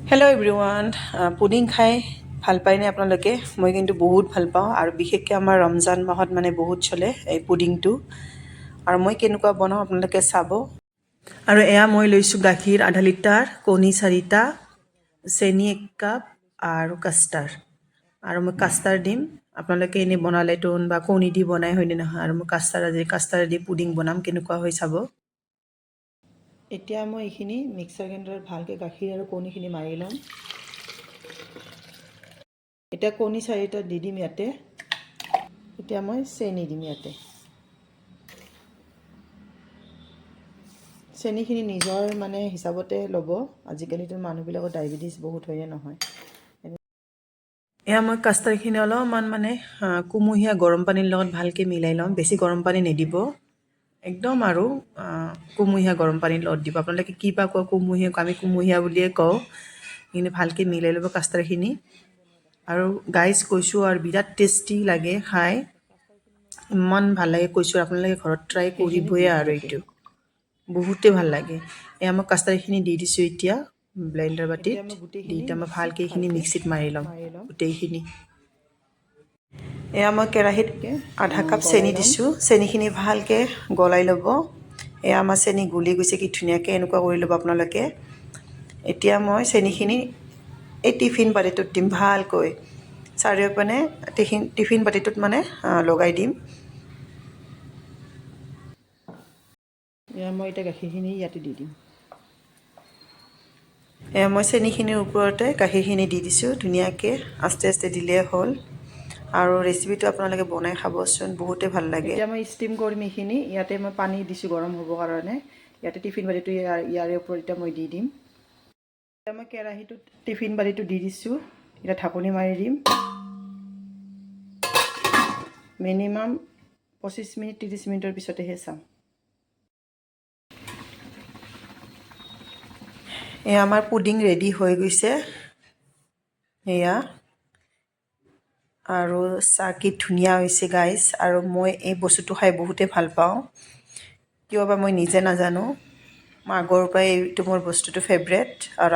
Hello' everyone, pudding খাই ভাল পায়নে আপোনালোকে? মই কিন্তু বহুত ভাল পাওঁ আৰু বিশেষকৈ আমাৰ ৰমজান মাহত মানে বহুত চলে এই পুডিংটো। আৰু মই কেনেকুৱা বনাওঁ আপোনালোকে চাব। আৰু এয়া মই লৈছোঁ গাখীৰ আধা লিটাৰ, কণী 4টা, চেনি 1 কাপ আৰু কাষ্টাৰ্ড। আৰু মই কাষ্টাৰ্ড দিম। আপোনালোকে এনেই বনালে টোন বা কণী দি বনাই হয়নে নহয়। আৰু মই কাষ্টাৰ্ড দি পুডিং বনাম, কেনেকুৱা হৈ চাব। এতিয়া মই এইখিনি মিক্সাৰ গ্ৰাইণ্ডাৰত ভালকৈ গাখীৰ আৰু কণীখিনি মাৰি ল'ম। এতিয়া কণী 4টা দি দিম ইয়াতে। এতিয়া মই চেনি দিম ইয়াতে। চেনিখিনি নিজৰ মানে হিচাপতে ল'ব। আজিকালিতো মানুহবিলাকৰ ডায়েবেটিছ বহুত হয়নে নহয়। এয়া মই কাষ্টাৰ্ডখিনি অলপমান মানে কুমহীয়া গৰম পানীৰ লগত ভালকৈ মিলাই ল'ম। বেছি গৰম পানী নিদিব, একদম আৰু কুমহীয়া গৰম পানীৰ লগত দিব। আপোনালোকে কি বা কয় কুমহীয়া, আমি কুমহীয়া বুলিয়ে কওঁ। কিন্তু ভালকৈ মিলাই ল'ব কাষ্টাৰ্ডখিনি। আৰু গাইজ কৈছোঁ আৰু বিৰাট টেষ্টি লাগে খাই, ইমান ভাল লাগে কৈছোঁ। আপোনালোকে ঘৰত ট্ৰাই কৰিবই আৰু এইটো বহুতেই ভাল লাগে। এয়া মই কাষ্টাৰ্ডখিনি দি দিছোঁ এতিয়া ব্লেণ্ডাৰ বাটিত দি এতিয়া মই ভালকৈ এইখিনি মিক্সিত মাৰি ল'ম গোটেইখিনি। এয়া মই কেৰাহীত আধা কাপ চেনি দিছোঁ। চেনিখিনি ভালকৈ গলাই ল'ব। এয়া আমাৰ চেনি গলি গৈছে, কি ধুনীয়াকৈ এনেকুৱা কৰি ল'ব আপোনালোকে। এতিয়া মই চেনিখিনি এই টিফিন বাতিটোত দিম ভালকৈ, চাৰিওপিনে টিফিন বাতিটোত মানে লগাই দিম। এয়া মই এতিয়া গাখীৰখিনি ইয়াতে দি দিম। এয়া মই চেনিখিনিৰ ওপৰতে গাখীৰখিনি দি দিছোঁ ধুনীয়াকৈ, আস্তে আস্তে দিলেই হ'ল। আৰু ৰেচিপিটো আপোনালোকে বনাই খাবচোন, বহুতেই ভাল লাগে। এতিয়া মই ষ্টিম কৰিম এইখিনি। ইয়াতে মই পানী দিছোঁ গৰম হ'বৰ কাৰণে। ইয়াতে টিফিন বাতিটো ইয়াৰে ওপৰত এতিয়া মই দি দিম। এতিয়া মই কেৰাহীটোত টিফিন বাতিটো দি দিছোঁ। এতিয়া ঢাকনি মাৰি দিম। মিনিমাম 25 মিনিট 30 মিনিটৰ পিছতেহে চাম। এয়া আমাৰ পুডিং ৰেডি হৈ গৈছে এয়া। আৰু চাহ কি ধুনীয়া হৈছে গাইজ। আৰু মই এই বস্তুটো খাই বহুতেই ভাল পাওঁ, কিয় বা মই নিজে নাজানো। মই আগৰ পৰাই এইটো মোৰ বস্তুটো ফেভৰেট। আৰু